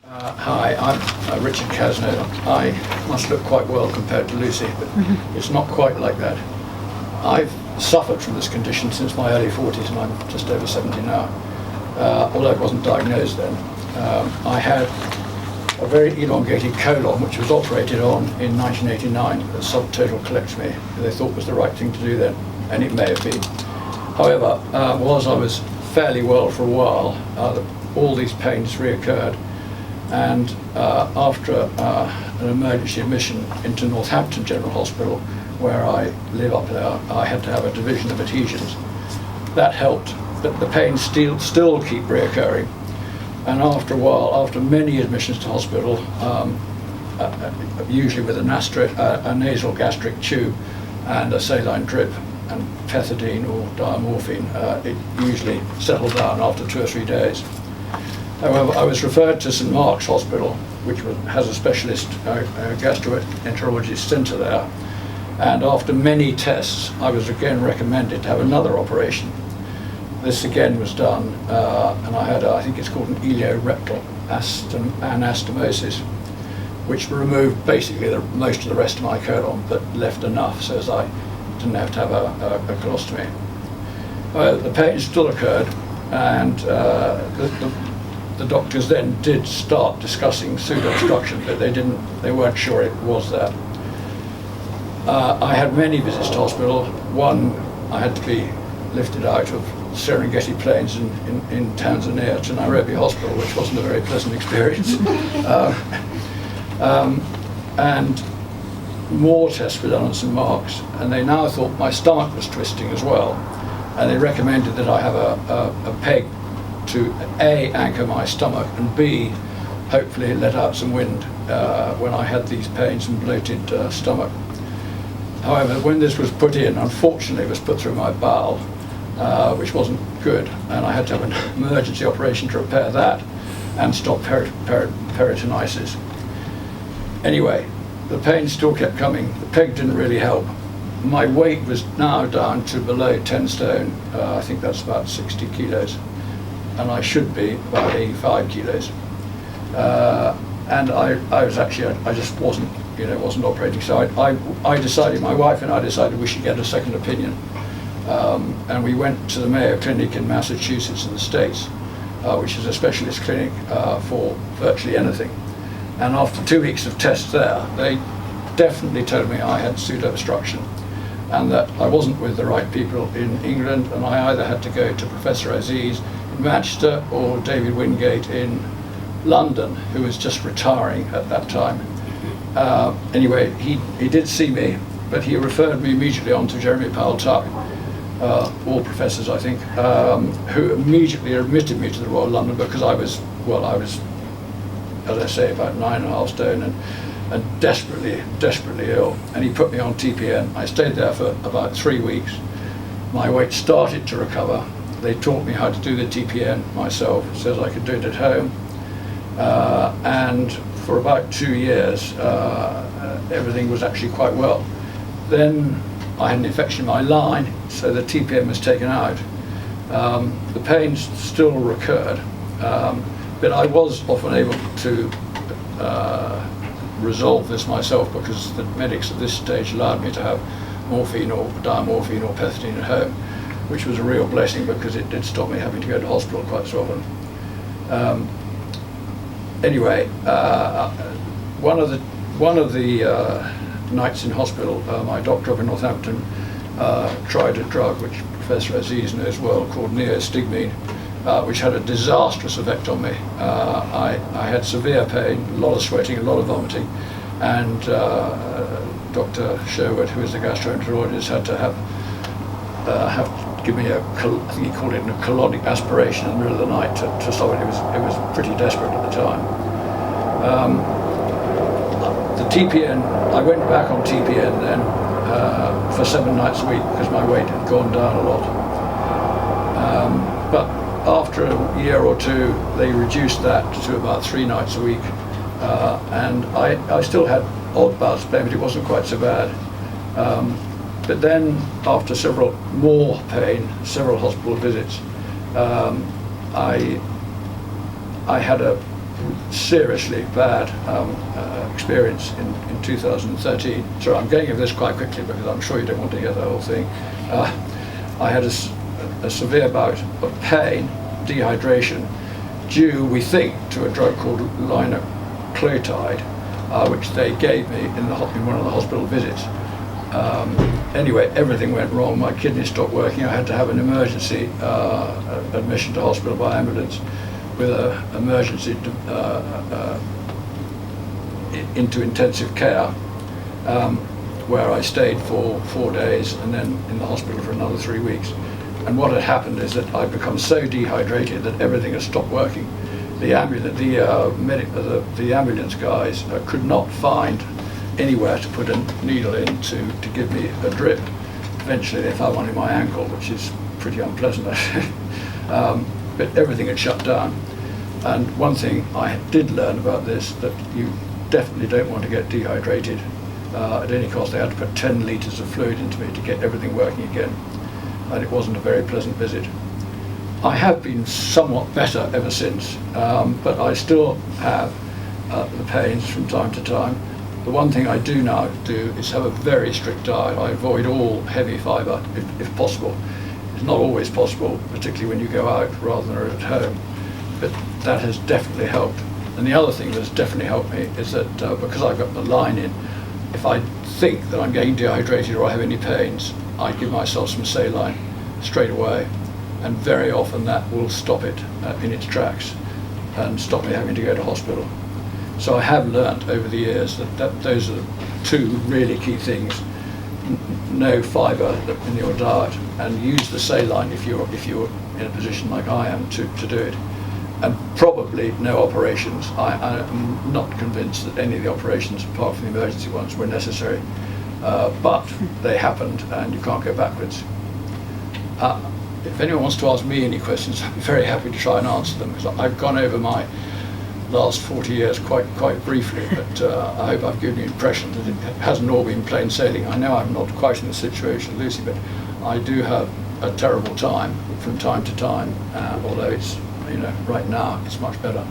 Hi, I'm Richard Cazenove. I must look quite well compared to Lucy, but it's not quite like that. I've suffered from this condition since my early 40s, and I'm just over 70 now, although I wasn't diagnosed then. I had a very elongated colon, which was operated on in 1989, a subtotal colectomy. They thought was the right thing to do then, and it may have been. However, whilst I was fairly well for a while, all these pains reoccurred. And after an emergency admission into Northampton General Hospital, where I live up there, I had to have a division of adhesions. That helped, but the pains still keep reoccurring. And after a while, after many admissions to hospital, usually with a nasal gastric tube and a saline drip and pethidine or diamorphine, it usually settled down after 2 or 3 days. However, I was referred to St Mark's Hospital, which has a specialist gastroenterology centre there, and after many tests, I was again recommended to have another operation. This again was done, and I had, I think it's called an iliorectal anastomosis, which removed basically most of the rest of my colon, but left enough so as I didn't have to have a colostomy. The pain still occurred, and the doctors then did start discussing pseudo obstruction, but they weren't sure it was that. I had many visits to hospital. One, I had to be lifted out of Serengeti Plains in Tanzania to Nairobi Hospital, which wasn't a very pleasant experience. And more tests were done on St Mark's, and they now thought my stomach was twisting as well, and they recommended that I have a peg to A, anchor my stomach, and B, hopefully let out some wind when I had these pains and bloated stomach. However, when this was put in, unfortunately it was put through my bowel, which wasn't good, and I had to have an emergency operation to repair that and stop peritonitis. Anyway, the pain still kept coming. The peg didn't really help. My weight was now down to below 10 stone. I think that's about 60 kilos. And I should be about 85 kilos. And I was actually, I just wasn't operating. So I decided, my wife and I decided we should get a second opinion. And we went to the Mayo Clinic in Massachusetts in the States, which is a specialist clinic for virtually anything. And after 2 weeks of tests there, they definitely told me I had pseudo obstruction, and that I wasn't with the right people in England, and I either had to go to Professor Aziz in Manchester or David Wingate in London, who was just retiring at that time. Anyway, he did see me, but he referred me immediately on to Jeremy Powell-Tuck, all professors I think, who immediately admitted me to the Royal London because I was, as I say, about 9.5 stone and desperately ill. And he put me on TPN. I stayed there for about 3 weeks. My weight started to recover. They taught me how to do the TPN myself, so as I could do it at home. And for about 2 years, everything was actually quite well. Then I had an infection in my line, so the TPN was taken out. The pains still recurred, but I was often able to resolve this myself because the medics at this stage allowed me to have morphine or diamorphine or pethidine at home, which was a real blessing because it did stop me having to go to hospital quite so often. Anyway, one of the nights in hospital, my doctor up in Northampton tried a drug which Professor Aziz knows well called neostigmine, which had a disastrous effect on me. I had severe pain, a lot of sweating, a lot of vomiting, and Dr. Sherwood, who is the gastroenterologist, had to give me I think he called it a colonic aspiration in the middle of the night to stop it. It was pretty desperate at the time. The TPN, I went back on TPN then for 7 nights a week because my weight had gone down a lot. But after a year or two, they reduced that to about 3 nights a week. And I still had odd bouts of pain, but it wasn't quite so bad. But then, after several hospital visits, I had a seriously bad experience in 2013. Sorry, I'm going over this quite quickly because I'm sure you don't want to hear the whole thing. I had a severe bout of pain, dehydration, due, we think, to a drug called linaclotide, which they gave me in one of the hospital visits. Anyway, everything went wrong. My kidneys stopped working. I had to have an emergency admission to hospital by ambulance with an emergency into intensive care, where I stayed for 4 days and then in the hospital for another 3 weeks. And what had happened is that I'd become so dehydrated that everything had stopped working. The ambulance guys could not find anywhere to put a needle in to give me a drip. Eventually they found one in my ankle, which is pretty unpleasant actually. But everything had shut down. And one thing I did learn about this, that you definitely don't want to get dehydrated at any cost. They had to put 10 litres of fluid into me to get everything working again. And it wasn't a very pleasant visit. I have been somewhat better ever since, but I still have the pains from time to time. The one thing I do now do is have a very strict diet. I avoid all heavy fibre if possible. It's not always possible, particularly when you go out rather than at home, but that has definitely helped. And the other thing that's definitely helped me is that because I've got the line in, if I think that I'm getting dehydrated or I have any pains, I give myself some saline straight away, and very often that will stop it in its tracks and stop me having to go to hospital. So I have learnt over the years that those are the two really key things. No fibre in your diet, and use the saline if you're in a position like I am to do it. And probably no operations. I am not convinced that any of the operations, apart from the emergency ones, were necessary. But they happened, and you can't go backwards. If anyone wants to ask me any questions, I'm very happy to try and answer them, because I've gone over my last 40 years quite briefly, but I hope I've given you an impression that it hasn't all been plain sailing. I know I'm not quite in the situation, Lucy, but I do have a terrible time from time to time, although it's, right now it's much better.